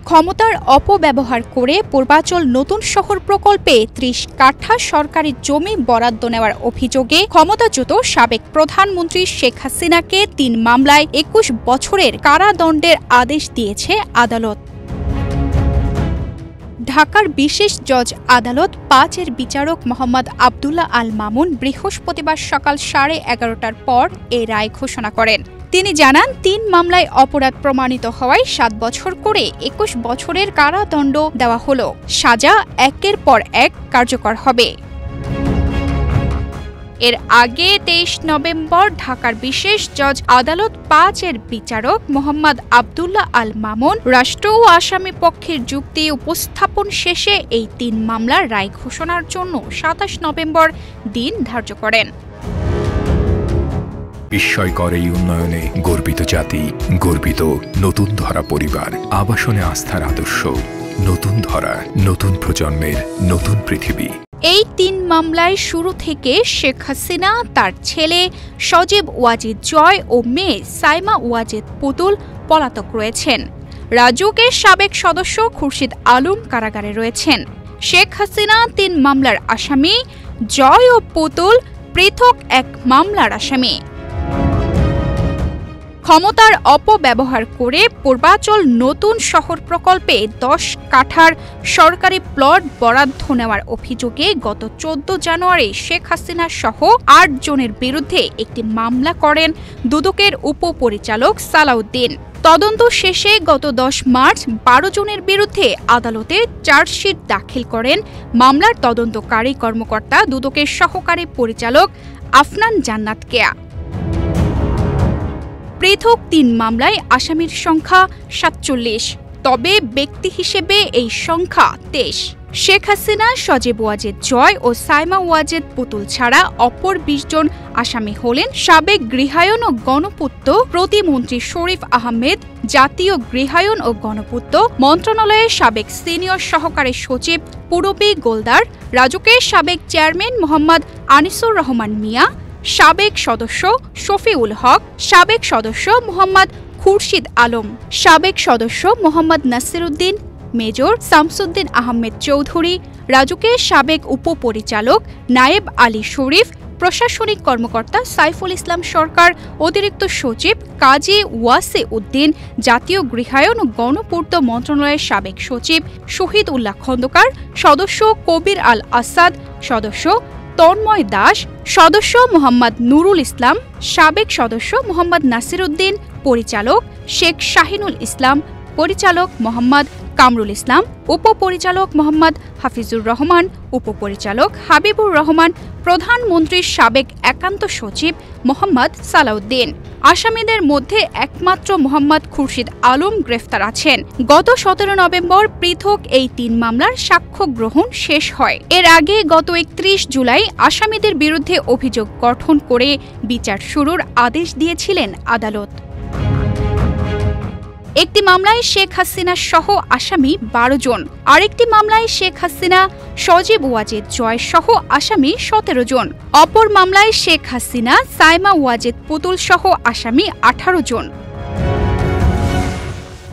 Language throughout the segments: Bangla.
ক্ষমতার অপব্যবহার করে পূর্বাচল নতুন শহর প্রকল্পে ৩০ কাঠা সরকারি জমি বরাদ্দ নেওয়ার অভিযোগে ক্ষমতাচ্যুত সাবেক প্রধানমন্ত্রী শেখ হাসিনাকে ৩ মামলায় ২১ বছরের কারাদণ্ডের আদেশ দিয়েছে আদালত। ঢাকার বিশেষ জজ আদালত ৫-এর বিচারক মোহাম্মদ আবদুল্লাহ আল মামুন বৃহস্পতিবার সকাল 11:30টার পর এই রায় ঘোষণা করেন। তিনি জানান, ৩ মামলায় অপরাধ প্রমাণিত হওয়ায় ৭ বছর করে ২১ বছরের কারাদণ্ড দেওয়া হল। সাজা একের পর এক কার্যকর হবে। এর আগে ২৩ নভেম্বর ঢাকার বিশেষ জজ আদালত ৫-এর বিচারক মোহাম্মদ আবদুল্লাহ আল মামুন রাষ্ট্র ও আসামি পক্ষের যুক্তি উপস্থাপন শেষে এই ৩ মামলার রায় ঘোষণার জন্য ২৭ নভেম্বর দিন ধার্য করেন। বিস্ময়কর এই উন্নয়নে গর্বিত জাতি, গর্বিত নতুন ধরা পরিবার, আবাসনে আস্থার আদর্শ, নতুন ধরা, নতুন প্রজন্মের নতুন পৃথিবী। এই ৩ মামলায় শুরু থেকে শেখ হাসিনা, তার ছেলে সজীব ওয়াজিদ জয় ও মেয়ে সাইমা ওয়াজিদ পুতুল পলাতক রয়েছেন। রাজুকের সাবেক সদস্য খুরশিদ আলম কারাগারে রয়েছেন। শেখ হাসিনা ৩ মামলার আসামি, জয় ও পুতুল পৃথক এক মামলার আসামি। ক্ষমতার অপব্যবহার করে পূর্বাচল নতুন শহর প্রকল্পে ১০ কাঠার সরকারি প্লট বরাদ্দ নেওয়ার অভিযোগে গত ১৪ জানুয়ারি শেখ হাসিনা সহ ৮ জনের বিরুদ্ধে একটি মামলা করেন দুদকের উপপরিচালক সালাউদ্দিন। তদন্ত শেষে গত ১০ মার্চ ১২ জনের বিরুদ্ধে আদালতে চার্জশিট দাখিল করেন মামলার তদন্তকারী কর্মকর্তা দুদকের সহকারী পরিচালক আফনান জান্নাত কেয়া। পৃথক ৩ মামলায় আসামির সংখ্যা ৪৭, তবে ব্যক্তি হিসেবে এই সংখ্যা ২৩। শেখ হাসিনা, সজীব ওয়াজিদ জয় ও সাইমা ওয়াজিদ পুতুল ছাড়া অপর ২০ জন আসামি হলেন সাবেক গৃহায়ন ও গণপূর্ত প্রতিমন্ত্রী শরীফ আহমেদ, জাতীয় গৃহায়ন ও গণপূর্ত মন্ত্রণালয়ের সাবেক সিনিয়র সহকারী সচিব পূরবী গোলদার, রাজুকের সাবেক চেয়ারম্যান মোহাম্মদ আনিসুর রহমান মিয়া, সাবেক সদস্য শফিউল হক, সাবেক সদস্য মোহাম্মদ খুরশিদ আলম, সাবেক সদস্য মোহাম্মদ নাসিরউদ্দিন, মেজর শামসুদ্দিন আহমেদ চৌধুরী, রাজুকের সাবেক উপপরিচালক নায়েব আলী শরীফ, প্রশাসনিক কর্মকর্তা সাইফুল ইসলাম সরকার, অতিরিক্ত সচিব কাজী ওয়াসি উদ্দিন, জাতীয় গৃহায়ন ও গণপূর্ত মন্ত্রণালয়ের সাবেক সচিব শহীদ উল্লাহ খন্দকার, সদস্য কবির আল আসাদ, সদস্য তন্ময় দাস, সদস্য মোহাম্মদ নুরুল ইসলাম, সাবেক সদস্য মোহাম্মদ নাসিরউদ্দিন, পরিচালক শেখ শাহিনুল ইসলাম, পরিচালক মোহাম্মদ কামরুল ইসলাম, উপপরিচালক মোহাম্মদ হাফিজুর রহমান, উপপরিচালক হাবিবুর রহমান, প্রধানমন্ত্রীর সাবেক একান্ত সচিব মোহাম্মদ সালাউদ্দিন। আসামিদের মধ্যে একমাত্র মোহাম্মদ খুরশিদ আলম গ্রেফতার আছেন। গত ১৭ নভেম্বর পৃথক এই ৩ মামলার সাক্ষ্য গ্রহণ শেষ হয়। এর আগে গত ৩১ জুলাই আসামিদের বিরুদ্ধে অভিযোগ গঠন করে বিচার শুরুর আদেশ দিয়েছিলেন আদালত। একটি মামলায় শেখ হাসিনা সহ আসামি ১২ জন, আরেকটি মামলায় শেখ হাসিনা, সজীব ওয়াজিদ জয় সহ আসামি ১৭ জন, অপর মামলায় শেখ হাসিনা, সাইমা ওয়াজিদ পুতুল সহ আসামি ১৮ জন।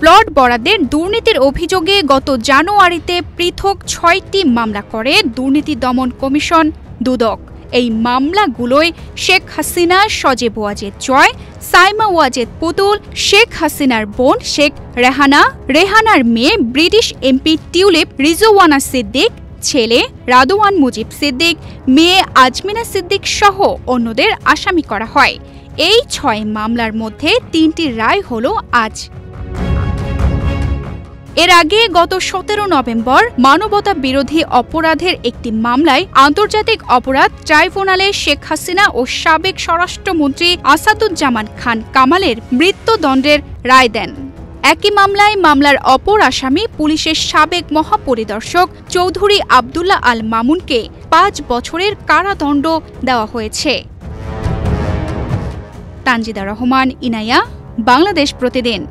প্লট বরাদ্দের দুর্নীতির অভিযোগে গত জানুয়ারিতে পৃথক ৬টি মামলা করে দুর্নীতি দমন কমিশন দুদক। এই মামলাগুলোয় শেখ হাসিনা, সজীব ওয়াজিদ জয়, সাইমা ওয়াজিদ পুতুল, শেখ হাসিনার বোন শেখ রেহানা, রেহানার মেয়ে British MP tulip Rizwana Siddique, ছেলে রাদওয়ান মুজিব সিদ্দিক, মেয়ে আজমিনা সিদ্দিক সহ অন্যদের আসামি করা হয়। এই ৬ মামলার মধ্যে ৩টির রায় হল আজ। এর আগে গত ১৭ নভেম্বর মানবতা বিরোধী অপরাধের একটি মামলায় আন্তর্জাতিক অপরাধ ট্রাইব্যুনালে শেখ হাসিনা ও সাবেক স্বরাষ্ট্রমন্ত্রী আসাদুজ্জামান খান কামালের মৃত্যুদণ্ডের রায় দেন। একই মামলায় মামলার অপর আসামি পুলিশের সাবেক মহাপরিদর্শক চৌধুরী আবদুল্লাহ আল মামুনকে ৫ বছরের কারাদণ্ড দেওয়া হয়েছে। তানজিদা রহমান, ইনায়া, বাংলাদেশ প্রতিদিন।